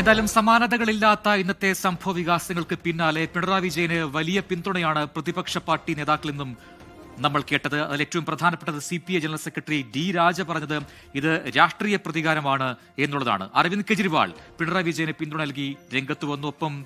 എന്തായാലും സമാനതകളില്ലാത്ത ഇന്നത്തെ സംഭവ വികാസങ്ങൾക്ക് പിന്നാലെ പിണറായി വിജയന് വലിയ പിന്തുണയാണ് പ്രതിപക്ഷ പാർട്ടി നേതാക്കളിൽ നിന്നും നമ്മൾ കേട്ടത്. അതിൽ ഏറ്റവും പ്രധാനപ്പെട്ടത് CPI ജനറൽ സെക്രട്ടറി D രാജ പറഞ്ഞത് ഇത് രാഷ്ട്രീയ പ്രതികാരമാണ് എന്നുള്ളതാണ്. അരവിന്ദ് കെജ്രിവാൾ പിണറായി വിജയന് പിന്തുണ നൽകി രംഗത്ത് വന്നു. ഒപ്പം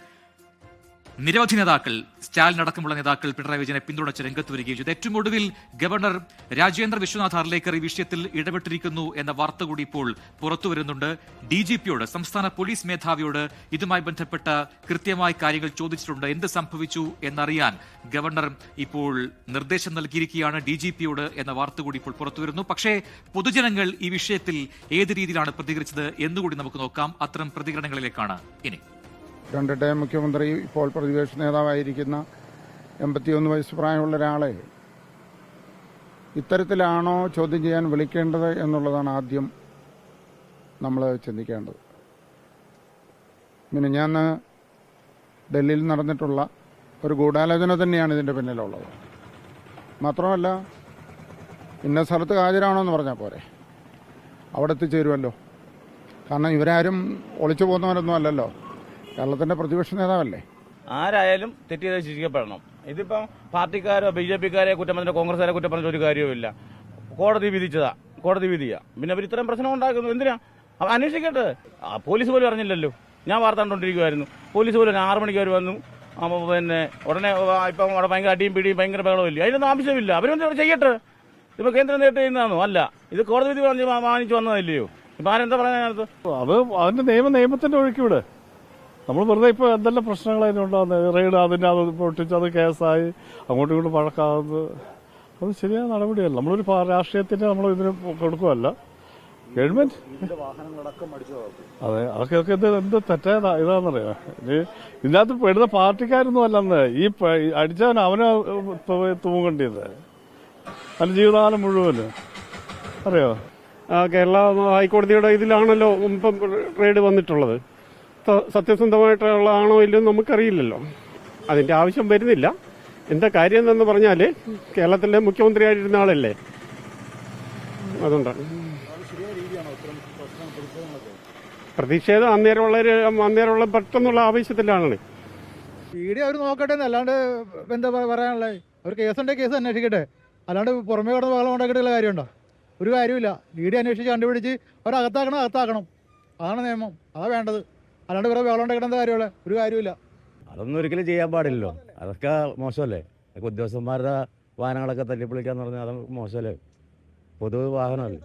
നിരവധി നേതാക്കൾ, സ്റ്റാലിൻ അടക്കമുള്ള നേതാക്കൾ പിണറായി വിജയനെ പിന്തുണച്ച് രംഗത്ത് വരികയും ചെയ്തു. ഏറ്റവും ഒടുവിൽ ഗവർണർ രാജേന്ദ്ര വിശ്വനാഥ് അർലേക്കർ ഈ വിഷയത്തിൽ ഇടപെട്ടിരിക്കുന്നു എന്ന വാർത്ത കൂടി ഇപ്പോൾ പുറത്തു വരുന്നുണ്ട്. DGPയോട്, സംസ്ഥാന പോലീസ് മേധാവിയോട് ഇതുമായി ബന്ധപ്പെട്ട കൃത്യമായ കാര്യങ്ങൾ ചോദിച്ചിട്ടുണ്ട്. എന്ത് സംഭവിച്ചു എന്നറിയാൻ ഗവർണർ ഇപ്പോൾ നിർദ്ദേശം നൽകിയിരിക്കുകയാണ് DGPയോട് എന്ന വാർത്ത കൂടി ഇപ്പോൾ പുറത്തു വരുന്നു. പക്ഷേ പൊതുജനങ്ങൾ ഈ വിഷയത്തിൽ ഏത് രീതിയിലാണ് പ്രതികരിച്ചത് എന്നുകൂടി നമുക്ക് നോക്കാം. അത്തരം പ്രതികരണങ്ങളിലേക്കാണ് ഇനി. രണ്ടിടെ മുഖ്യമന്ത്രി, ഇപ്പോൾ പ്രതിപക്ഷ നേതാവായിരിക്കുന്ന 81 വയസ്സ് പ്രായമുള്ള ഒരാളെ ഇത്തരത്തിലാണോ ചോദ്യം ചെയ്യാൻ വിളിക്കേണ്ടത് എന്നുള്ളതാണ് ആദ്യം നമ്മൾ ചിന്തിക്കേണ്ടത്. മിനിഞ്ഞാന്ന് ഡൽഹിയിൽ നടന്നിട്ടുള്ള ഒരു ഗൂഢാലോചന തന്നെയാണ് ഇതിൻ്റെ പിന്നിലുള്ളത്. മാത്രമല്ല, ഇന്ന സ്ഥലത്ത് ഹാജരാണോ എന്ന് പറഞ്ഞാൽ പോരെ, അവിടെ എത്തിച്ചേരുമല്ലോ. കാരണം ഇവരാരും ഒളിച്ചു പോകുന്നവരൊന്നും അല്ലല്ലോ, കേരളത്തിന്റെ പ്രതിപക്ഷ നേതാവല്ലേ. ആരായാലും തെറ്റ് ചെയ്ത് ശിക്ഷിക്കപ്പെടണം. ഇതിപ്പം പാർട്ടിക്കാരോ BJPക്കാരെ കുറ്റം പറഞ്ഞോ കോൺഗ്രസ്സുകാരെ കുറ്റം പറഞ്ഞ ഒരു കാര്യവുമില്ല. കോടതി വിധിച്ചതാ, കോടതി വിധിയാ. പിന്നെ അവർ ഇത്തരം പ്രശ്നം ഉണ്ടാക്കുന്നു എന്തിനാ? അന്വേഷിക്കട്ടെ. പോലീസ് പോലും അറിഞ്ഞില്ലല്ലോ. ഞാൻ വാർത്ത കണ്ടുകൊണ്ടിരിക്കുമായിരുന്നു. പോലീസ് പോലും 6 മണിക്ക് അവർ വന്നു. പിന്നെ ഉടനെ ഇപ്പം അവിടെ ഭയങ്കര അടിയും പിടിയും ഭയങ്കര ബഹളമില്ല. അതിനൊന്നും ആവശ്യമില്ല. അവരൊന്നും ചെയ്യട്ടെ. ഇപ്പൊ കേന്ദ്രം നേരിട്ട് ചെയ്യുന്നതാണോ? അല്ല, ഇത് കോടതി വിധി വാങ്ങിച്ചു വന്നതല്ലയോ. ഇപ്പൊ ആരെന്താ പറയാനകത്ത്? അത് അതിന്റെ നിയമത്തിന്റെ ഒഴുക്കിവിടെ. നമ്മൾ വെറുതെ ഇപ്പോൾ എന്തെല്ലാം പ്രശ്നങ്ങളതിനുണ്ടാകുന്നത്, റെയ്ഡ് അതിൻ്റെ അത് പൊട്ടിച്ച് അത് കേസായി അങ്ങോട്ടും ഇങ്ങോട്ടും വഴക്കാവുന്നത് അത് ശരിയായ നടപടിയല്ല. നമ്മളൊരു രാഷ്ട്രീയത്തിന് നമ്മൾ ഇതിന് കൊടുക്കുകയല്ല. ഗവൺമെന്റ് അതെ, അതൊക്കെ എന്ത് തെറ്റായ ഇതാണെന്നറിയാം. ഇതിനകത്ത് പെടുന്ന പാർട്ടിക്കാരൊന്നും അല്ലെന്ന്. ഈ അടിച്ചവൻ അവനെ തൂങ്ങേണ്ടത് അതിന് ജീവിതകാലം മുഴുവന് അറിയോ. കേരള ഹൈക്കോടതിയുടെ ഇതിലാണല്ലോ ഇപ്പം റെയ്ഡ് വന്നിട്ടുള്ളത്. സത്യസന്ധമായിട്ടുള്ളതാണോ ഇല്ലയോ നമുക്കറിയില്ലല്ലോ. അതിന്റെ ആവശ്യം വരുന്നില്ല. എന്താ കാര്യം എന്തെന്ന് പറഞ്ഞാൽ കേരളത്തിലെ മുഖ്യമന്ത്രിയായിരുന്ന ആളല്ലേ, അതുകൊണ്ടാണ് പ്രതിഷേധം അന്നേരമുള്ള പെട്ടെന്നുള്ള ആവശ്യത്തിലാണ്. അവർ നോക്കട്ടെ, അല്ലാണ്ട് എന്താ പറയാനുള്ളത്. അവർ കേസുണ്ടെങ്കിൽ കേസ് അന്വേഷിക്കട്ടെ, അല്ലാണ്ട് പുറമേ കിടന്ന് വെള്ളം ഉണ്ടാക്കിയിട്ടുള്ള കാര്യമുണ്ടോ? ഒരു കാര്യമില്ല. അന്വേഷിച്ച് കണ്ടുപിടിച്ച് അകത്താക്കണം. അതാണ് നിയമം, അതാ വേണ്ടത്. അല്ലാണ്ട് വേറെ വെള്ളം ഉണ്ടാക്കേണ്ട കാര്യമുള്ള ഒരു കാര്യമില്ല. അതൊന്നും ഒരിക്കലും ചെയ്യാൻ പാടില്ലല്ലോ. അതൊക്കെ മോശമല്ലേ. ഉദ്യോഗസ്ഥന്മാരുടെ വാഹനങ്ങളൊക്കെ തല്ലിപ്പൊളിക്കാന്ന് പറഞ്ഞാൽ അത് മോശമല്ലേ. പൊതു വാഹനമല്ലേ.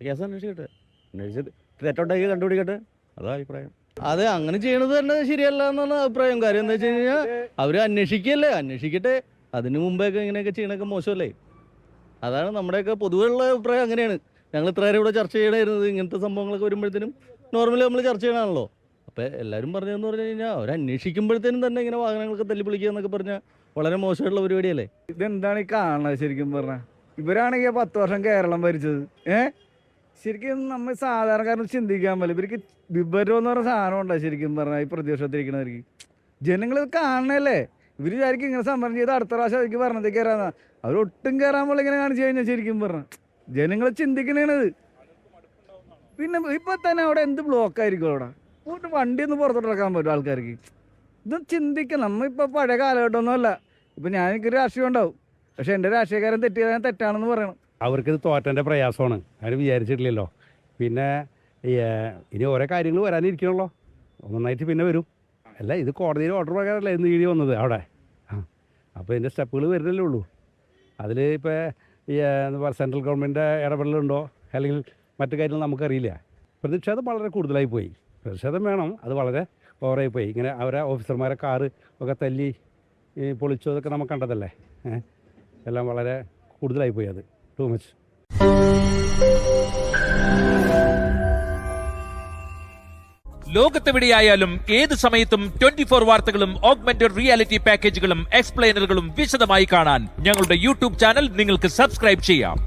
കേസ് അന്വേഷിക്കട്ടെ, അന്വേഷിച്ച് തെറ്റുണ്ടെങ്കിൽ കണ്ടുപിടിക്കട്ടെ. അതാ അഭിപ്രായം. അതെ, അങ്ങനെ ചെയ്യണത് തന്നെ ശരിയല്ല എന്നാണ് അഭിപ്രായം. കാര്യം എന്താ വെച്ച് കഴിഞ്ഞാൽ അവർ അന്വേഷിക്കട്ടെ. അതിനു മുമ്പേയൊക്കെ ഇങ്ങനെയൊക്കെ ചെയ്യണൊക്കെ മോശമല്ലേ. അതാണ് നമ്മുടെയൊക്കെ പൊതുവെയുള്ള അഭിപ്രായം. അങ്ങനെയാണ് ഞങ്ങൾ ഇത്ര നേരം ഇവിടെ ചർച്ച ചെയ്യണമായിരുന്നത്. ഇങ്ങനത്തെ സംഭവങ്ങളൊക്കെ വരുമ്പോഴത്തേനും നോർമലി നമ്മൾ ചർച്ച ചെയ്യണമാണല്ലോ. അപ്പം എല്ലാവരും പറഞ്ഞതെന്ന് പറഞ്ഞു കഴിഞ്ഞാൽ അവർ അന്വേഷിക്കുമ്പോഴത്തേനും തന്നെ ഇങ്ങനെ വാഹനങ്ങളൊക്കെ തല്ലിപ്പൊളിക്കുക എന്നൊക്കെ പറഞ്ഞാൽ വളരെ മോശമായിട്ടുള്ള പരിപാടിയല്ലേ. ഇതെന്താണ് ഈ കാണുന്നത് ശരിക്കും പറഞ്ഞാൽ? ഇവരാണെങ്കിൽ 10 വർഷം കേരളം ഭരിച്ചത്. ശരിക്കും നമ്മൾ സാധാരണക്കാരന് ചിന്തിക്കാൻ പറ്റില്ല. ഇവർക്ക് വിവരം എന്ന് പറഞ്ഞ സാധനം ഉണ്ടോ ശരിക്കും പറഞ്ഞാൽ ഈ പ്രതിപക്ഷത്തിരിക്കണവർക്ക്? ജനങ്ങൾ കാണണല്ലേ. ഇവർ വിചാരിക്കും ഇങ്ങനെ സമരം ചെയ്ത് അടുത്ത പ്രാവശ്യം അവർക്ക് ഭരണത്തിൽ കയറാന്നാ. അവരൊട്ടും കയറാൻ പോലെ ഇങ്ങനെ കാണിച്ചു കഴിഞ്ഞാൽ ശരിക്കും പറഞ്ഞാൽ ജനങ്ങൾ ചിന്തിക്കണേണത്. പിന്നെ ഇപ്പൊ തന്നെ അവിടെ എന്ത് ബ്ലോക്കായിരിക്കും അവിടെ. വണ്ടിയൊന്നും പുറത്തോട്ട് ഇറക്കാൻ പറ്റും ആൾക്കാർക്ക്. ഇത് ചിന്തിക്കണം. നമ്മളിപ്പോൾ പഴയ കാലഘട്ടമൊന്നുമല്ല. ഇപ്പം എനിക്കൊരു രാഷ്ട്രീയം ഉണ്ടാവും, പക്ഷെ എൻ്റെ രാഷ്ട്രീയക്കാരൻ തെറ്റിയതാൻ തെറ്റാണെന്ന് പറയണം. അവർക്കിത് തോറ്റൻ്റെ പ്രയാസമാണ്. അവർ വിചാരിച്ചിട്ടില്ലല്ലോ. പിന്നെ ഇനി ഓരോ കാര്യങ്ങൾ വരാനിരിക്കണല്ലോ, നന്നായിട്ട് പിന്നെ വരും. അല്ല, ഇത് കോടതിയിൽ ഓർഡർ പ്രകാരമല്ല ഇന്ന് ഈടി വന്നത് അവിടെ. അപ്പോൾ ഇതിൻ്റെ സ്റ്റെപ്പുകൾ വരുന്നല്ലേ ഉള്ളൂ. അതിൽ ഇപ്പോൾ എന്താ പറയുക, സെൻട്രൽ ഗവൺമെൻറ് ഇടപെടലുണ്ടോ അല്ലെങ്കിൽ മറ്റു കാര്യങ്ങൾ നമുക്കറിയില്ല. പ്രതിഷേധം വളരെ കൂടുതലായി പോയി. പ്രതിഷേധം വേണം, അത് വളരെ ഓവറായി പോയി. ഇങ്ങനെ അവരെ ഓഫീസർമാരെ കാറ് ഒക്കെ തല്ലി പൊളിച്ചതൊക്കെ നമുക്ക് കണ്ടതല്ലേ. എല്ലാം വളരെ കൂടുതലായി പോയി. അത് ടു മച്ച്. ലോകത്തെവിടെയായാലും ഏത് സമയത്തും 24 വാർത്തകളും ഓഗ്മെന്റഡ് റിയാലിറ്റി പാക്കേജുകളും എക്സ്പ്ലെയിനറുകളും വിശദമായി കാണാൻ ഞങ്ങളുടെ YouTube ചാനൽ നിങ്ങൾക്ക് സബ്സ്ക്രൈബ് ചെയ്യാം.